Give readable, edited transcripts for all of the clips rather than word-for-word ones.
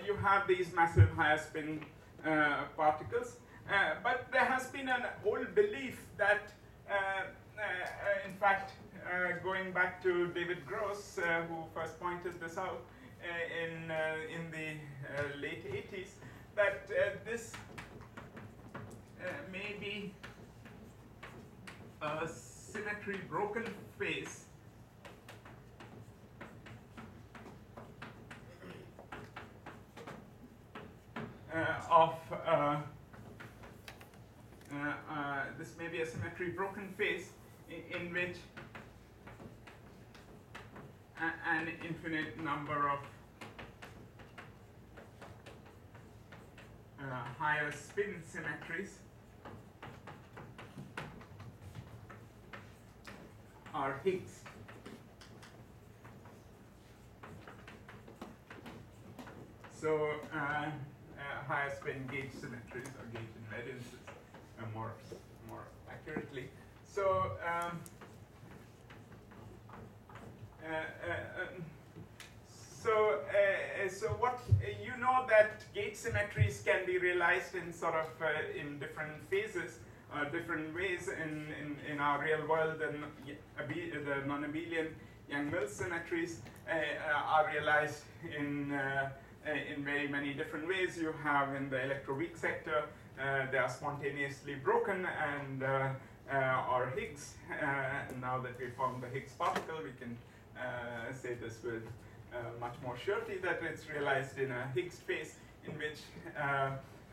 you have these massive higher spin particles. But there has been an old belief that, in fact, going back to David Gross, who first pointed this out in the late 80s, that this may be a symmetry broken phase of this may be a symmetry broken phase in which an infinite number of higher spin symmetries are Higgs. So higher spin gauge symmetries or gauge invariances more accurately. So so what you know that gauge symmetries can be realized in sort of in different phases, different ways in our real world. And the non-abelian Yang-Mills symmetries are realized in very many different ways. You have in the electroweak sector, they are spontaneously broken and are Higgs. Now that we found the Higgs particle, we can say this with much more surety that it's realized in a Higgs phase in which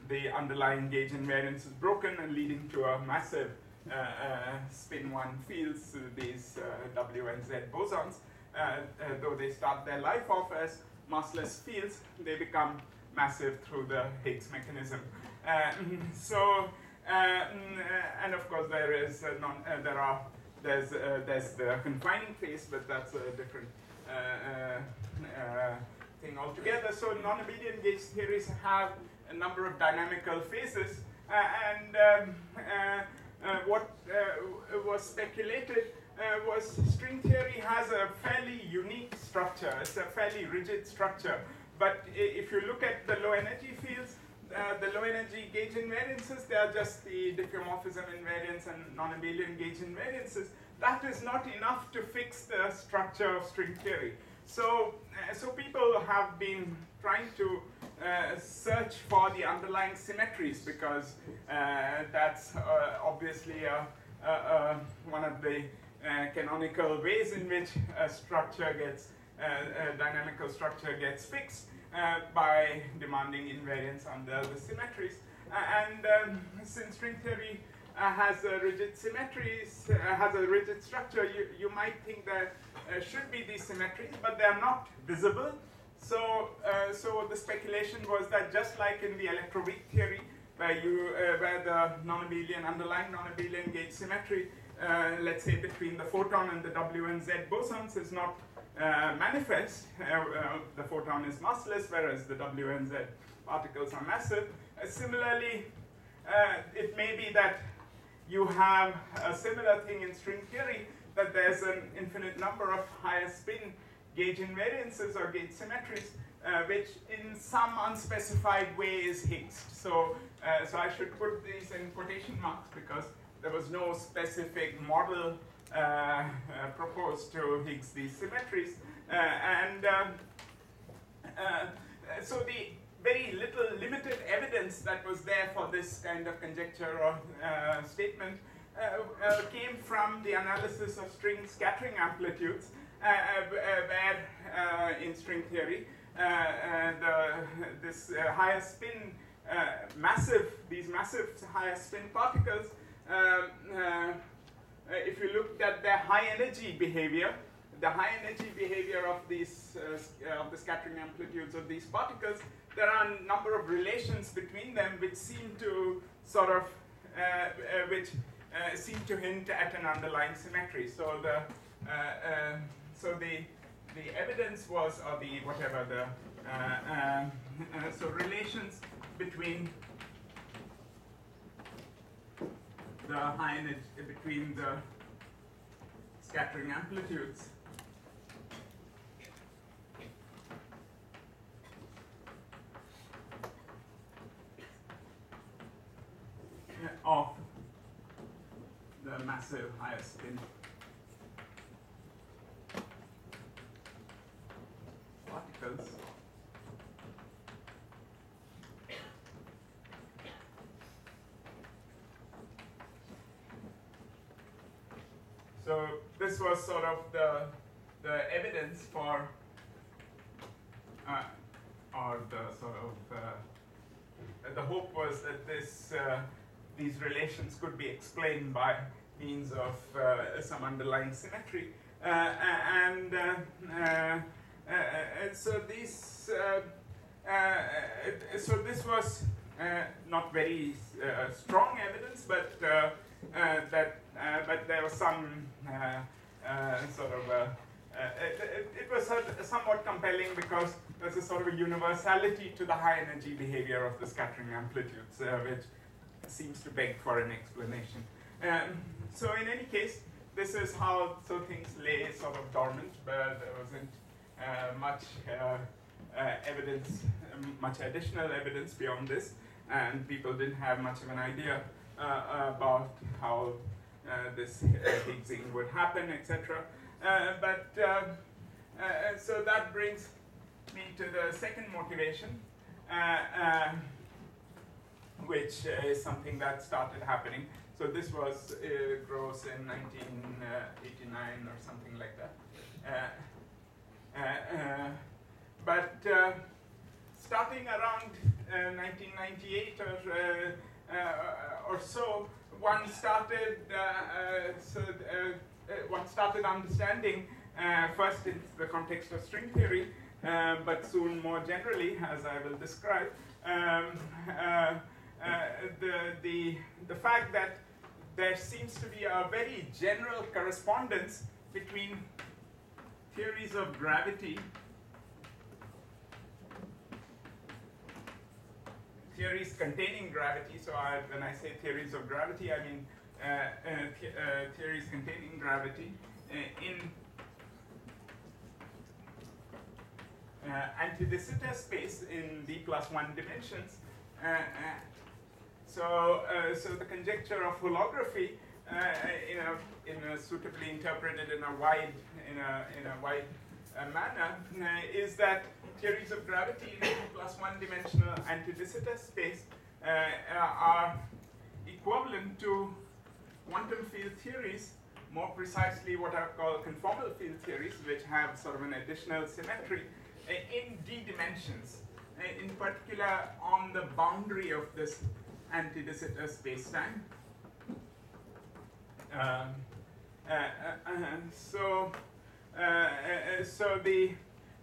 the underlying gauge invariance is broken and leading to a massive spin 1 fields, these W and Z bosons. Though they start their life off as massless fields, they become massive through the Higgs mechanism. And of course there is there's the confining phase, but that's a different thing altogether. So non-abelian gauge theories have a number of dynamical phases, what was speculated was string theory has a fairly unique structure. It's a fairly rigid structure. But if you look at the low energy fields, the low energy gauge invariances, they are just the diffeomorphism invariance and non-abelian gauge invariances. That is not enough to fix the structure of string theory. So people have been trying to search for the underlying symmetries, because that's obviously one of the canonical ways in which a structure gets, a dynamical structure gets fixed by demanding invariance under the symmetries. Since string theory has a rigid symmetries, has a rigid structure, you might think there should be these symmetries, but they are not visible. So the speculation was that just like in the electroweak theory, where the underlying non-abelian gauge symmetry, let's say between the photon and the W and Z bosons, is not manifest. The photon is massless, whereas the W and Z particles are massive. Similarly, it may be that you have a similar thing in string theory, that there's an infinite number of higher spin gauge invariances or gauge symmetries, which in some unspecified way is Higgs. So I should put these in quotation marks because there was no specific model proposed to Higgs these symmetries. So the very little limited evidence that was there for this kind of conjecture or statement came from the analysis of string scattering amplitudes, where in string theory, this higher spin, these massive higher spin particles, if you looked at their high energy behavior, the high energy behavior of these of the scattering amplitudes of these particles, there are a number of relations between them which seem to sort of seem to hint at an underlying symmetry. So the evidence was, or the whatever the so relations between the high energy, between the scattering amplitudes massive higher spin particles. So this was sort of the evidence for, or the sort of, the hope was that these relations could be explained by means of some underlying symmetry. So this was not very strong evidence, but but there was some sort of it was somewhat compelling because there's a sort of a universality to the high energy behavior of the scattering amplitudes, which seems to beg for an explanation. So in any case, this is how things lay sort of dormant, but there wasn't much evidence, much additional evidence beyond this, and people didn't have much of an idea about how this Higgsing would happen, etc. So that brings me to the second motivation, which is something that started happening. So this was gross in 1989 or something like that. But starting around 1998 or so, one started understanding, first in the context of string theory, but soon more generally, as I will describe, the fact that there seems to be a very general correspondence between theories of gravity, theories containing gravity. So when I say theories of gravity, I mean theories containing gravity in anti-de Sitter space in d+1 dimensions. So the conjecture of holography, in a suitably interpreted in a wide manner, is that theories of gravity in d+1 dimensional anti-de Sitter space are equivalent to quantum field theories, more precisely what are called conformal field theories, which have sort of an additional symmetry in d dimensions, in particular on the boundary of this anti-de Sitter space-time. So the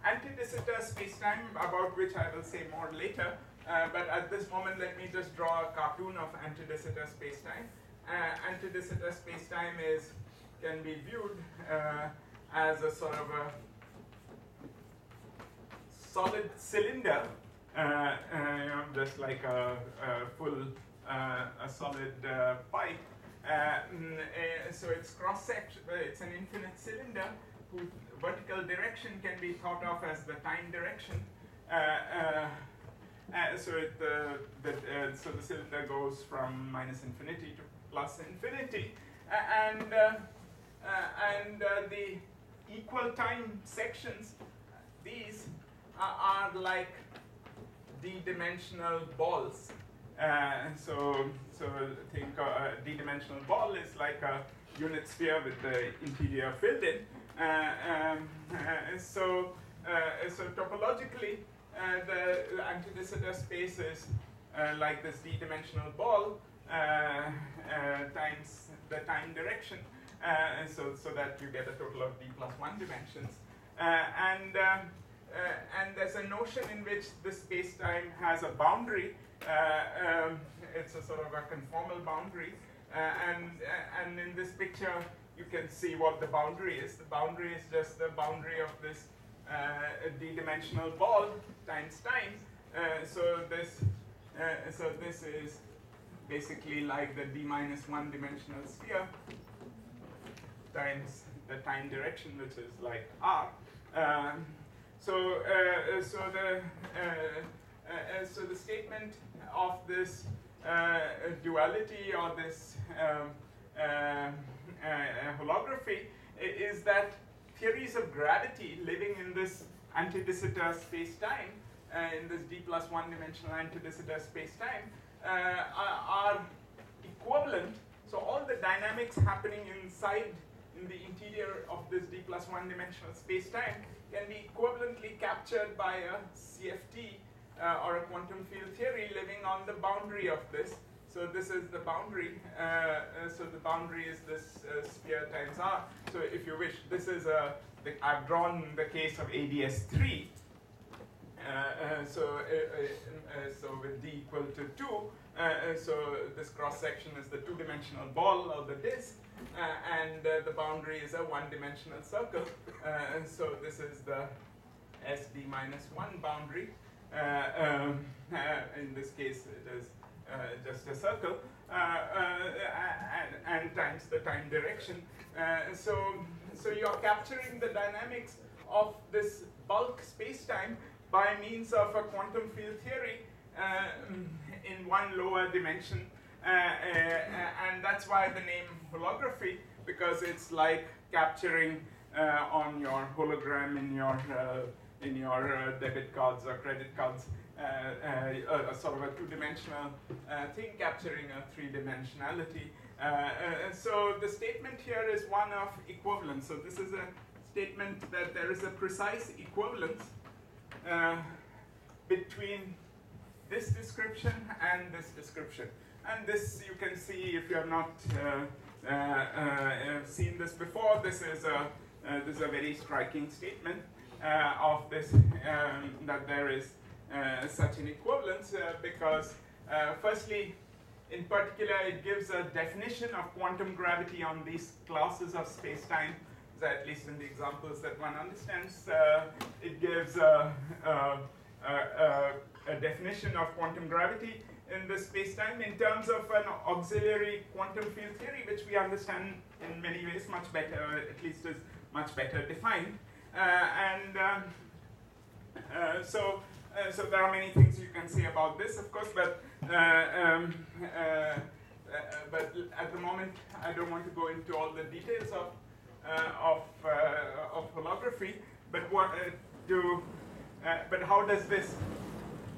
anti-de Sitter space-time, about which I will say more later, but at this moment let me just draw a cartoon of anti-de Sitter space-time. Anti-de Sitter space-time can be viewed as a sort of a solid cylinder, just like a solid pipe. So it's cross-section, it's an infinite cylinder whose vertical direction can be thought of as the time direction. So the cylinder goes from -infinity to +infinity, and the equal time sections, these are like d-dimensional balls. So think a d-dimensional ball is like a unit sphere with the interior filled in. So topologically, the anti-de Sitter space is like this d-dimensional ball times the time direction, so that you get a total of d+1 dimensions. And there's a notion in which the space-time has a boundary. It's a sort of a conformal boundary, and in this picture you can see what the boundary is. The boundary is just the boundary of this d-dimensional ball times time. So this is basically like the d-1 dimensional sphere times the time direction, which is like r. So the statement of this duality, or this holography is that theories of gravity living in this anti de Sitter space-time, in this d plus one dimensional anti de Sitter space-time, are equivalent. So all the dynamics happening inside in the interior of this d plus one dimensional space-time can be equivalently captured by a CFT or a quantum field theory living on the boundary of this. So this is the boundary. So the boundary is this sphere times r. So if you wish, this is I've drawn the case of ADS3. So with d equal to 2, so this cross section is the two-dimensional ball of the disk, and the boundary is a one-dimensional circle. So this is the SD minus 1 boundary. In this case, it is just a circle, and times the time direction. So you're capturing the dynamics of this bulk space-time by means of a quantum field theory in one lower dimension, and that's why the name holography, because it's like capturing on your hologram in your debit cards or credit cards, a sort of a two-dimensional thing capturing a three-dimensionality. So the statement here is one of equivalence. So this is a statement that there is a precise equivalence between this description and this description. And this you can see if you have not seen this before. This is a very striking statement of this, that there is such an equivalence because firstly, in particular, it gives a definition of quantum gravity on these classes of space-time. At least in the examples that one understands, it gives a definition of quantum gravity in the space-time in terms of an auxiliary quantum field theory, which we understand in many ways much better, at least is much better defined. So there are many things you can say about this, of course, but at the moment I don't want to go into all the details of holography. But but how does this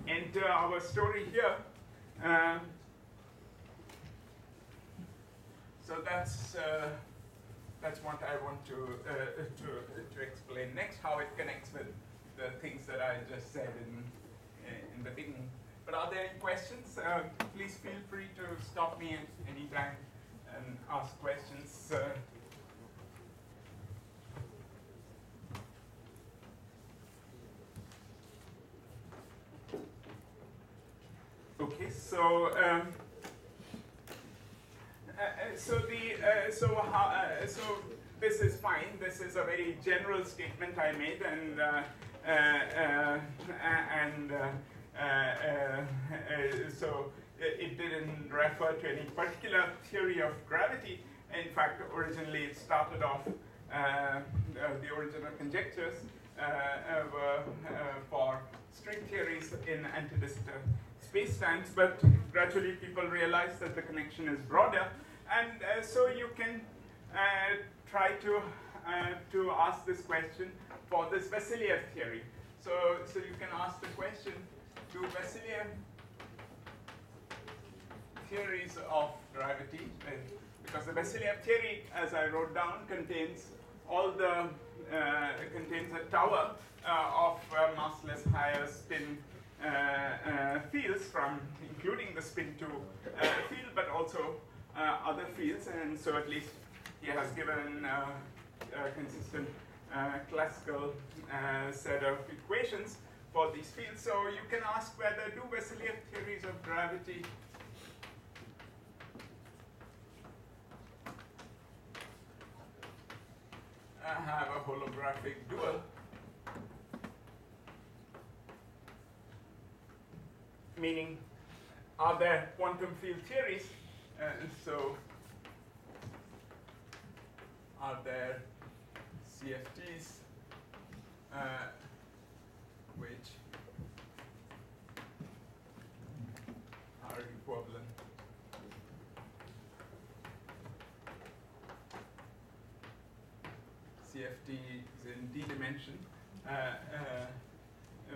enter our story here? So that's what I want to explain next, how it connects with the things that I just said in the beginning. But are there any questions? Please feel free to stop me at any time and ask questions. Okay, so so this is fine. This is a very general statement I made, and so it didn't refer to any particular theory of gravity. In fact, originally it started off, the original conjectures were for string theories in anti de Sitter space-times, but gradually people realized that the connection is broader, and so you can try to ask this question for this Vasiliev theory. So you can ask the question, do Vasiliev theories of gravity, because the Vasiliev theory, as I wrote down, contains all the contains a tower of massless higher spin fields, from including the spin 2 field, but also other fields, and so at least he has given a consistent classical set of equations for these fields. So you can ask whether do Vasiliev theories of gravity have a holographic dual, meaning are there quantum field theories, so are there CFTs which are equivalent CFTs in d dimension,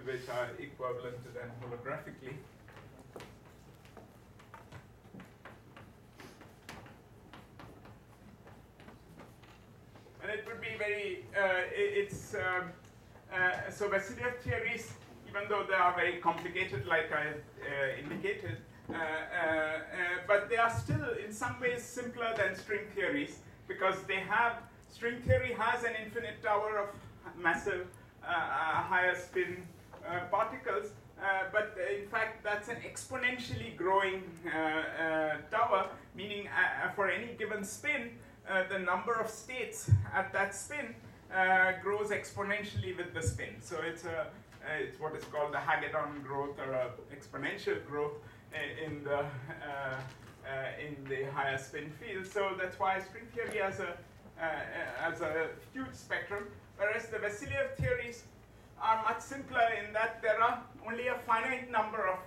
which are equivalent to them holographically. And it would be very, so Vassiliev theories, even though they are very complicated, like I indicated, but they are still in some ways simpler than string theories, because string theory has an infinite tower of massive higher spin particles, but in fact that's an exponentially growing tower, meaning for any given spin, the number of states at that spin grows exponentially with the spin. So it's what is called the Hagedorn growth, or exponential growth in the higher spin field. So that's why string theory has a huge spectrum, whereas the Vassiliev theories are much simpler in that there are only a finite number of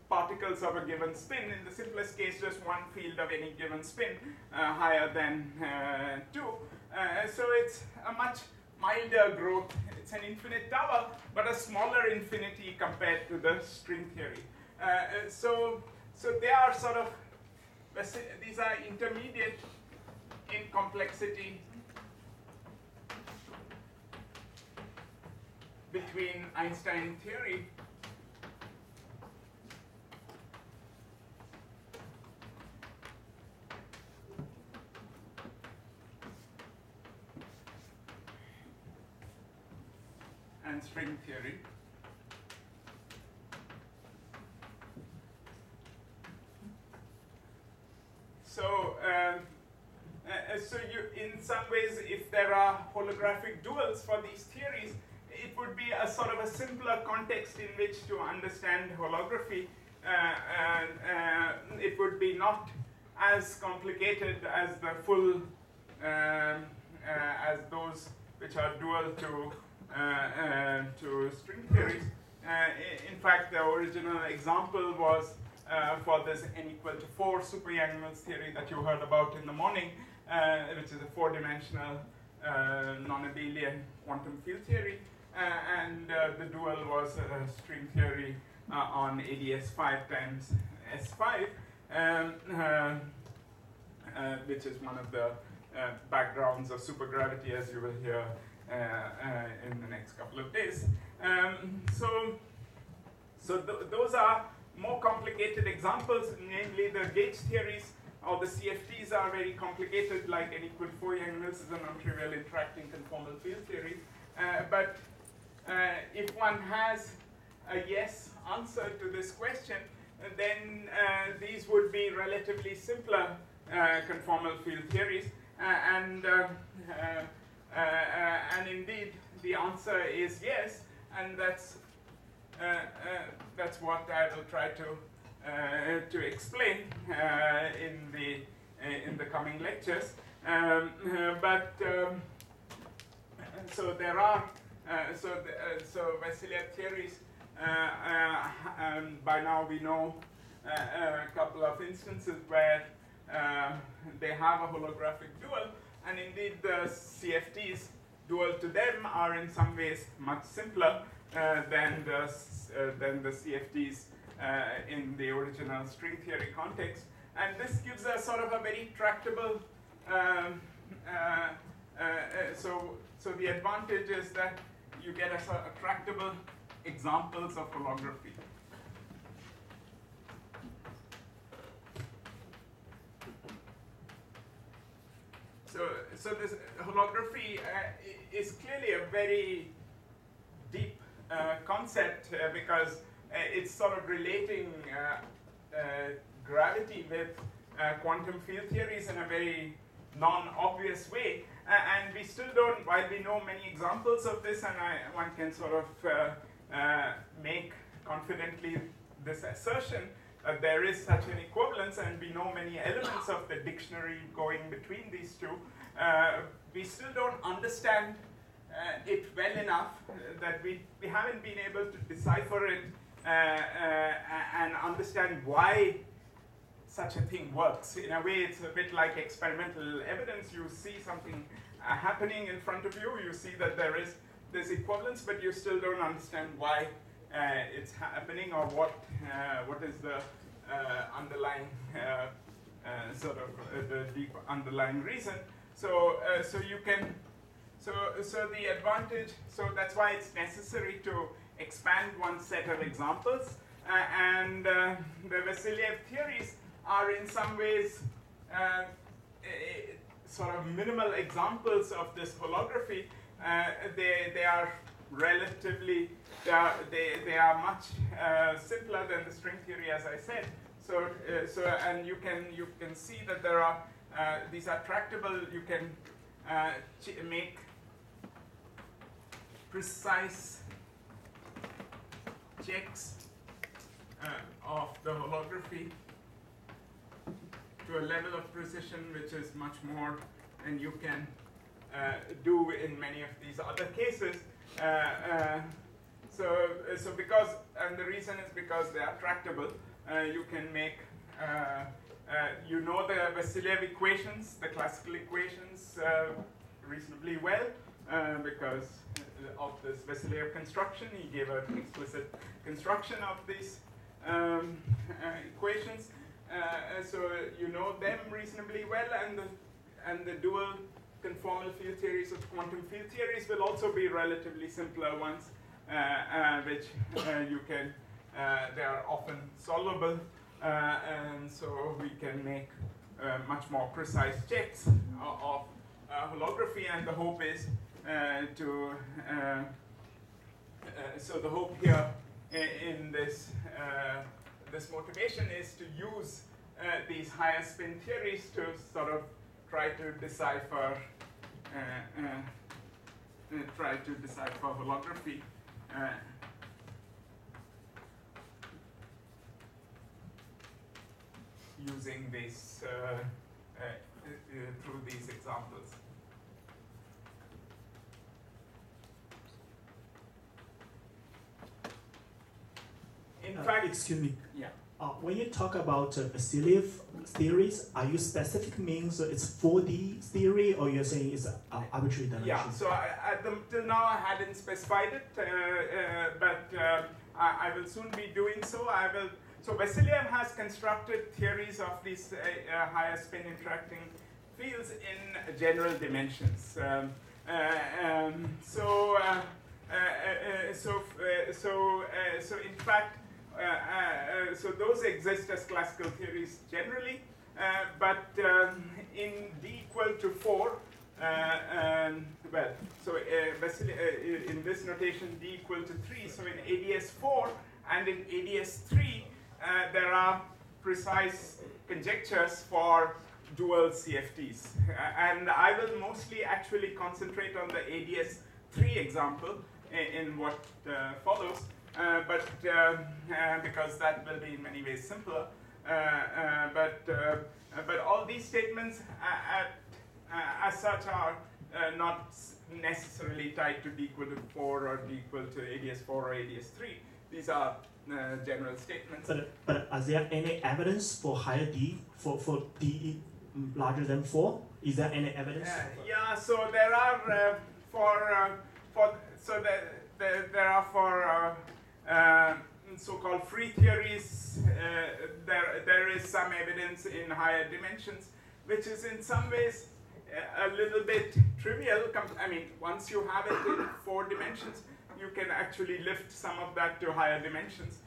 particles of a given spin. In the simplest case, just one field of any given spin higher than 2. So it's a much milder growth. It's an infinite tower, but a smaller infinity compared to the string theory. So they are sort of, these are intermediate in complexity between Einstein theory and string theory. So, so in some ways, if there are holographic duals for these theories, it would be a sort of a simpler context in which to understand holography. It would be not as complicated as the full, as those which are dual to string theories. In fact, the original example was for this n equal to 4 super Yang-Mills theory that you heard about in the morning, which is a 4-dimensional non-abelian quantum field theory. And the dual was string theory on AdS5 times S5, which is one of the backgrounds of supergravity, as you will hear in the next couple of days. Those are more complicated examples, namely the gauge theories or the CFTs are very complicated, like n equal to 4 Yang-Mills is a non-trivial interacting conformal field theory. But if one has a yes answer to this question, then these would be relatively simpler conformal field theories. And indeed, the answer is yes, and that's what I will try to explain in the coming lectures. So there are so Vassiliev theories. By now we know a couple of instances where they have a holographic dual, and indeed the CFTs dual to them are in some ways much simpler than the CFTs in the original string theory context. And this gives us sort of a very tractable, so the advantage is that you get a sort of tractable examples of holography. So this holography is clearly a very deep concept because it's sort of relating gravity with quantum field theories in a very non-obvious way. And we still don't, while we know many examples of this, and one can sort of make confidently this assertion that there is such an equivalence, and we know many elements of the dictionary going between these two, we still don't understand it well enough that we haven't been able to decipher it and understand why such a thing works. In a way, it's a bit like experimental evidence. You see something happening in front of you. You see that there is this equivalence, but you still don't understand why it's happening or what is the underlying sort of the deep underlying reason. So you can so the advantage. So that's why it's necessary to expand one set of examples, and the Vasiliev theories are in some ways sort of minimal examples of this holography. They are relatively they are much simpler than the string theory, as I said. So and you can see that there are these are tractable. You can make precise checks of the holography to a level of precision which is much more than you can do in many of these other cases. So because, and the reason is because they are tractable, you can make, you know the Vasiliev equations, the classical equations reasonably well, because of this Vasiliev construction. He gave an explicit construction of these equations. So you know them reasonably well, and the dual conformal field theories of quantum field theories will also be relatively simpler ones, which you can, they are often solvable, and so we can make much more precise checks of holography, and the hope is so the hope here in this this motivation is to use these higher spin theories to sort of try to decipher holography. Using this through these examples. In fact, excuse me. Yeah. When you talk about Vasiliev theories, are you specific means it's 4D theory, or you're saying it's arbitrary dimension? Yeah. So till now I hadn't specified it, but I will soon be doing so. So Vasiliev has constructed theories of these higher spin interacting fields in general dimensions. So in fact, so those exist as classical theories generally, but in d equal to 4, well, so in this notation d equal to 3, so in ADS 4 and in ADS 3, there are precise conjectures for dual CFTs. And I will mostly actually concentrate on the ADS 3 example in what follows. But because that will be in many ways simpler, but all these statements as such are not necessarily tied to d equal to 4 or d equal to ADS 4 or ADS 3. These are general statements. But are there any evidence for higher d, for d larger than 4? Is there any evidence? Yeah, so there are there are for so-called free theories, there is some evidence in higher dimensions, which is in some ways a little bit trivial. I mean, once you have it in 4 dimensions, you can actually lift some of that to higher dimensions.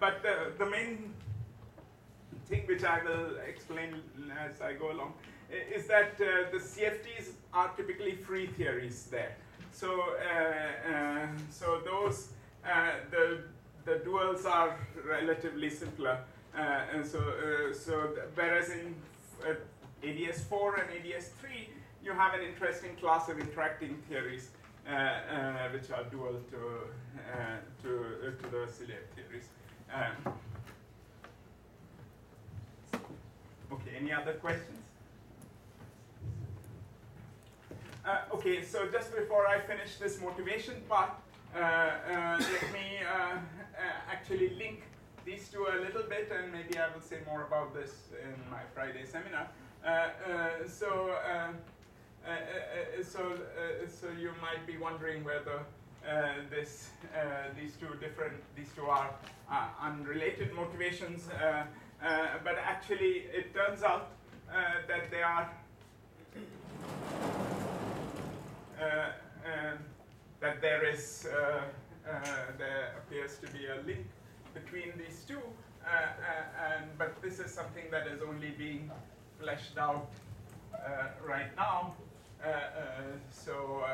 But the main thing which I will explain as I go along is that the CFTs are typically free theories there. So so those the duals are relatively simpler, and so whereas in ADS 4 and ADS 3 you have an interesting class of interacting theories which are dual to the Vasiliev theories. Okay, any other questions? Okay, so just before I finish this motivation part, let me actually link these two a little bit, and maybe I will say more about this in my Friday seminar. So you might be wondering whether these two are unrelated motivations, but actually it turns out that they are that there appears to be a link between these two, but this is something that is only being fleshed out right now. So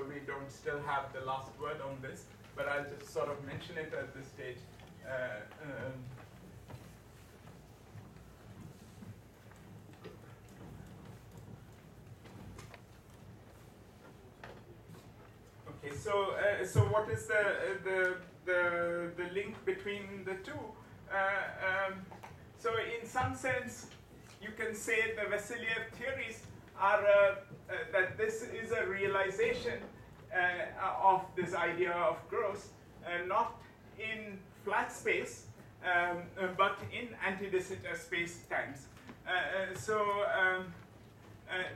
we don't still have the last word on this, but I'll just sort of mention it at this stage. Okay, so what is the link between the two? So in some sense, you can say the Vasiliev theories are that this is a realization of this idea of growth, not in flat space, but in anti-de Sitter space times.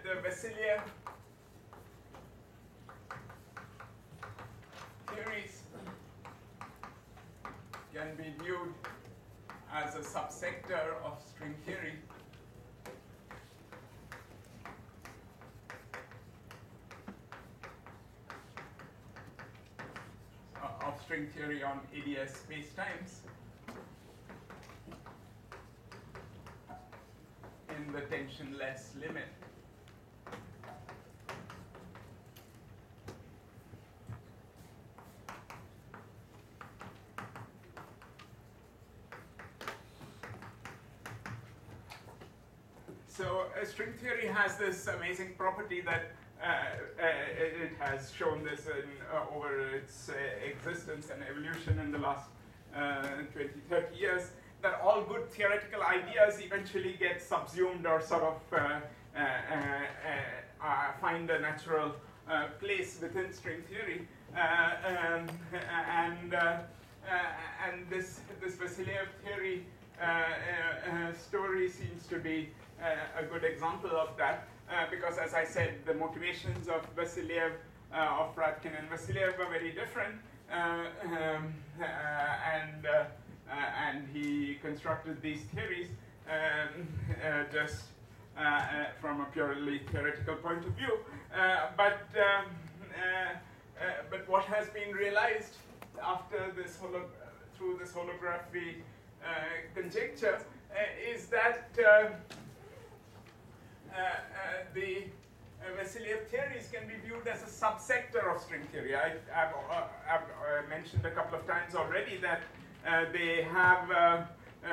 The Vasiliev theories can be viewed as a subsector of string theory. Of string theory on ADS spacetimes in the tensionless limit. So string theory has this amazing property that it has shown this over its existence and evolution in the last 20, 30 years, that all good theoretical ideas eventually get subsumed or sort of find a natural place within string theory. And this Vasiliev theory story seems to be a good example of that. Because, as I said, the motivations of Vasiliev, of Fradkin and Vasiliev are very different, and he constructed these theories just from a purely theoretical point of view. But what has been realized after this through this holography conjecture is that the Vasiliev theories can be viewed as a subsector of string theory. I've mentioned a couple of times already that they have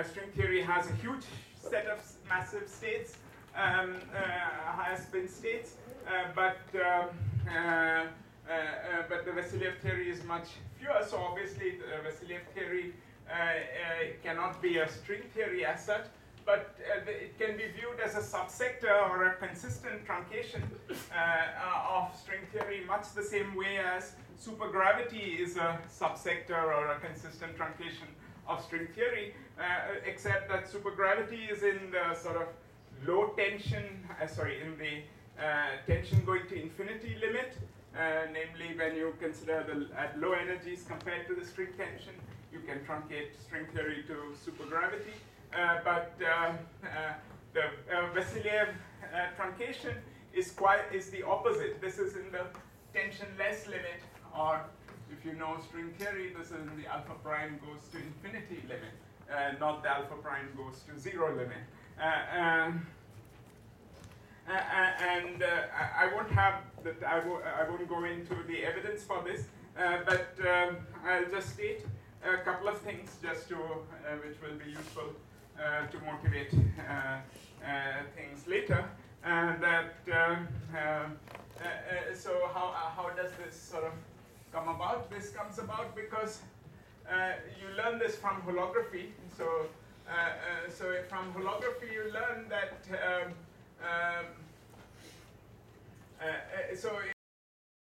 string theory has a huge set of massive states, higher spin states, but the Vasiliev theory is much fewer. So obviously, the Vasiliev theory cannot be a string theory as such. But it can be viewed as a subsector or a consistent truncation of string theory, much the same way as supergravity is a subsector or a consistent truncation of string theory, except that supergravity is in the sort of low tension, in the tension going to infinity limit, namely when you consider at low energies compared to the string tension, you can truncate string theory to supergravity. But the Vasiliev truncation is the opposite. This is in the tensionless limit, or if you know string theory, this is in the alpha prime goes to infinity limit, not the alpha prime goes to zero limit. I won't have that. I won't go into the evidence for this, but I'll just state a couple of things just to which will be useful to motivate things later. So how does this sort of come about? This comes about because you learn this from holography. So from holography you learn that